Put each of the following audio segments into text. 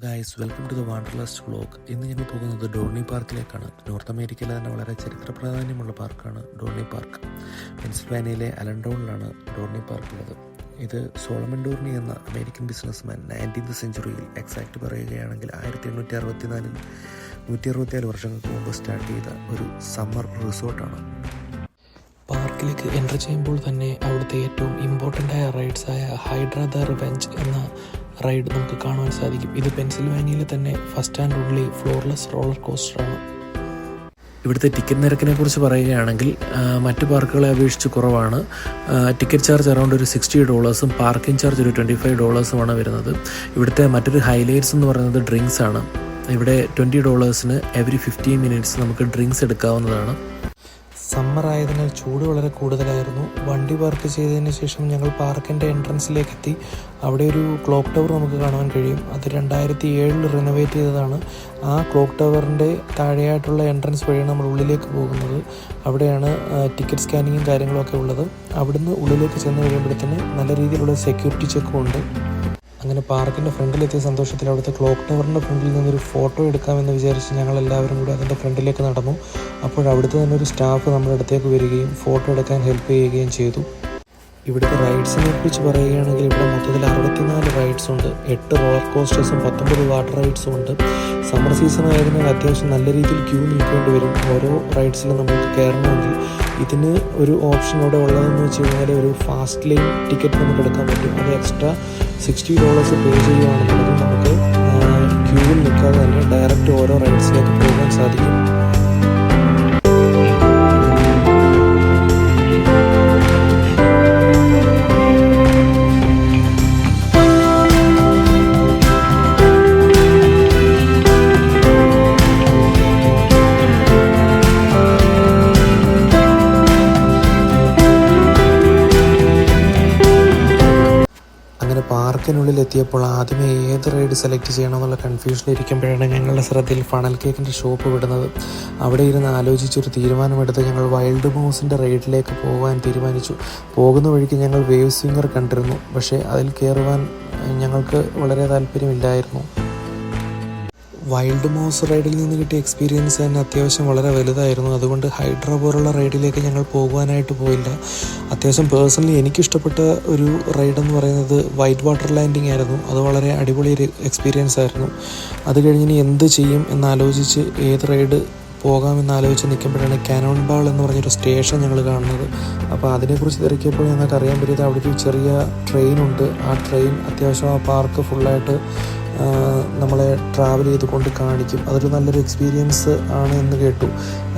Guys, welcome to the wanderlust vlog. ഇന്ന് ഞങ്ങൾ പോകുന്നത് ഡോർണി പാർക്കിലേക്കാണ്. നോർത്ത് അമേരിക്കയിലെ തന്നെ വളരെ ചരിത്ര പ്രാധാന്യമുള്ള പാർക്കാണ് ഡോർണി പാർക്ക്. പെൻസിൽവാനിയയിലെ അലൻടൗണിലാണ് ഡോർണി പാർക്ക് ഉള്ളത്. ഇത് സോളമൻ ഡോർണി എന്ന അമേരിക്കൻ ബിസിനസ്മാൻ 19th സെഞ്ച്വറിയിൽ എക്സാക്റ്റ് പറയുകയാണെങ്കിൽ 1864 164 വർഷങ്ങൾക്ക് മുമ്പ് സ്റ്റാർട്ട് ചെയ്ത ഒരു സമ്മർ റിസോർട്ടാണ്. പാർക്കിലേക്ക് എൻ്റർ ചെയ്യുമ്പോൾ തന്നെ അവിടുത്തെ ഏറ്റവും ഇമ്പോർട്ടൻ്റ് ആയ റൈഡ്സായ ഹൈഡ്ര ദ റിവെഞ്ച് എന്ന റൈഡ് നമുക്ക് കാണുവാൻ സാധിക്കും. ഇത് പെൻസിൽവാനിയയിലെ തന്നെ ഫസ്റ്റ് ആൻഡ് ഓൺലി ഫ്ലോർലെസ് റോളർ കോസ്റ്ററാണ്. ഇവിടുത്തെ ടിക്കറ്റ് നിരക്കിനെ കുറിച്ച് പറയുകയാണെങ്കിൽ മറ്റു പാർക്കുകളെ അപേക്ഷിച്ച് കുറവാണ്. ടിക്കറ്റ് ചാർജ് അറൗണ്ട് ഒരു $60, പാർക്കിംഗ് ചാർജ് ഒരു $25 വരുന്നത്. ഇവിടുത്തെ മറ്റൊരു ഹൈലൈറ്റ്സ് എന്ന് പറയുന്നത് ഡ്രിങ്ക്സ് ആണ്. ഇവിടെ $20 എവറി 15 മിനിറ്റ്സ് നമുക്ക് ഡ്രിങ്ക്സ് എടുക്കാവുന്നതാണ്. സമ്മർ ആയതിനാൽ ചൂട് വളരെ കൂടുതലായിരുന്നു. വണ്ടി പാർക്ക് ചെയ്തതിന് ശേഷം ഞങ്ങൾ പാർക്കിൻ്റെ എൻട്രൻസിലേക്ക് എത്തി. അവിടെ ഒരു ക്ലോക്ക് ടവർ നമുക്ക് കാണാൻ കഴിയും. അത് 2007 റിനോവേറ്റ് ചെയ്തതാണ്. ആ ക്ലോക്ക് ടവറിൻ്റെ താഴെയായിട്ടുള്ള എൻട്രൻസ് വഴിയാണ് നമ്മൾ ഉള്ളിലേക്ക് പോകുന്നത്. അവിടെയാണ് ടിക്കറ്റ് സ്കാനിങ്ങും കാര്യങ്ങളൊക്കെ ഉള്ളത്. അവിടുന്ന് ഉള്ളിലേക്ക് ചെന്ന് കഴിയുമ്പോഴത്തേന് നല്ല രീതിയിലുള്ള സെക്യൂരിറ്റി ചെക്കും ഉണ്ട്. അങ്ങനെ പാർക്കിൻ്റെ ഫ്രണ്ടിലെത്തിയ സന്തോഷത്തിൽ അവിടുത്തെ ക്ലോക്ക് ടവറിൻ്റെ ഫ്രണ്ടിൽ നിന്നൊരു ഫോട്ടോ എടുക്കാമെന്ന് വിചാരിച്ച് ഞങ്ങളെല്ലാവരും കൂടി അതിൻ്റെ ഫ്രണ്ടിലേക്ക് നടന്നു. അപ്പോൾ അവിടുത്തെ തന്നെ ഒരു സ്റ്റാഫ് നമ്മുടെ അടുത്തേക്ക് വരികയും ഫോട്ടോ എടുക്കാൻ ഹെൽപ്പ് ചെയ്യുകയും ചെയ്തു. ഇവിടുത്തെ റൈഡ്സിനെ കുറിച്ച് പറയുകയാണെങ്കിൽ ഇവിടെ മൊത്തത്തിൽ 64 റൈഡ്സ് ഉണ്ട്. 8 റോളർ കോസ്റ്റേഴ്സും 19 വാട്ടർ റൈഡ്സും ഉണ്ട്. സമ്മർ സീസൺ ആയതിനാൽ അത്യാവശ്യം നല്ല രീതിയിൽ ക്യൂ നിൽക്കേണ്ടി വരും ഓരോ റൈഡ്സിലും നമുക്ക് കയറണമെങ്കിൽ. ഇതിന് ഒരു ഓപ്ഷൻ ഇവിടെ ഉള്ളതെന്ന് വെച്ച് കഴിഞ്ഞാൽ ഒരു ഫാസ്റ്റ് ലൈൻ ടിക്കറ്റ് നമുക്ക് എടുക്കാൻ പറ്റും. അത് എക്സ്ട്രാ $60 പേ ചെയ്യുകയാണെന്നുണ്ടെങ്കിൽ നമുക്ക് ക്യൂവിൽ നിൽക്കാതെ തന്നെ ഡയറക്റ്റ് ഓരോ റൈഡ്സിലേക്ക് പോകാൻ സാധിക്കും. പാർക്കിനുള്ളിൽ എത്തിയപ്പോൾ ആദ്യമേ ഏത് റൈഡ് സെലക്ട് ചെയ്യണമെന്നുള്ള കൺഫ്യൂഷനിരിക്കുമ്പോഴാണ് ഞങ്ങളുടെ ശ്രദ്ധയിൽ ഫണൽ കേക്കിൻ്റെ ഷോപ്പ് വിടുന്നത്. അവിടെ ഇരുന്ന് ആലോചിച്ചൊരു തീരുമാനമെടുത്ത് ഞങ്ങൾ വൈൽഡ് മൗസിൻ്റെ റൈഡിലേക്ക് പോകാൻ തീരുമാനിച്ചു. പോകുന്ന വഴിക്ക് ഞങ്ങൾ വേവ് സ്വിംഗർ കണ്ടിരുന്നു. പക്ഷേ അതിൽ കയറുവാൻ ഞങ്ങൾക്ക് വളരെ താല്പര്യമില്ലായിരുന്നു. വൈൽഡ് മൗസ് റൈഡിൽ നിന്ന് കിട്ടിയ എക്സ്പീരിയൻസ് തന്നെ അത്യാവശ്യം വളരെ വലുതായിരുന്നു. അതുകൊണ്ട് ഹൈഡ്ര പോലുള്ള റൈഡിലേക്ക് ഞങ്ങൾ പോകുവാനായിട്ട് പോയില്ല. അത്യാവശ്യം പേഴ്സണലി എനിക്കിഷ്ടപ്പെട്ട ഒരു റൈഡെന്ന് പറയുന്നത് വൈറ്റ് വാട്ടർ ലാൻഡിങ് ആയിരുന്നു. അത് വളരെ അടിപൊളി ഒരു എക്സ്പീരിയൻസ് ആയിരുന്നു. അത് കഴിഞ്ഞ് എന്ത് ചെയ്യും എന്നാലോചിച്ച് ഏത് റൈഡ് പോകാമെന്നാലോചിച്ച് നിൽക്കുമ്പോഴാണ് കാനോൺ ബാൾ എന്ന് പറഞ്ഞൊരു സ്റ്റേഷൻ ഞങ്ങൾ കാണുന്നത്. അപ്പോൾ അതിനെക്കുറിച്ച് തിരക്കിയപ്പോൾ ഞങ്ങൾക്ക് അറിയാൻ പറ്റിയത് അവിടെ ഒരു ചെറിയ ട്രെയിനുണ്ട്. ആ ട്രെയിൻ അത്യാവശ്യം ആ പാർക്ക് ഫുള്ളായിട്ട് നമ്മളെ ട്രാവൽ ചെയ്തുകൊണ്ട് കാണിക്കും. അതൊരു നല്ലൊരു എക്സ്പീരിയൻസ് ആണ് എന്ന് കേട്ടു.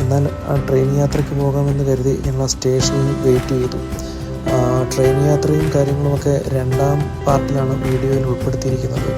എന്നാൽ ആ ട്രെയിൻ യാത്രയ്ക്ക് പോകാമെന്ന് കരുതി ഞങ്ങൾ ആ സ്റ്റേഷനിൽ വെയിറ്റ് ചെയ്തു. ട്രെയിൻ യാത്രയും കാര്യങ്ങളുമൊക്കെ 2ാം പാർട്ടിലാണ് വീഡിയോയിൽ ഉൾപ്പെടുത്തിയിരിക്കുന്നത്.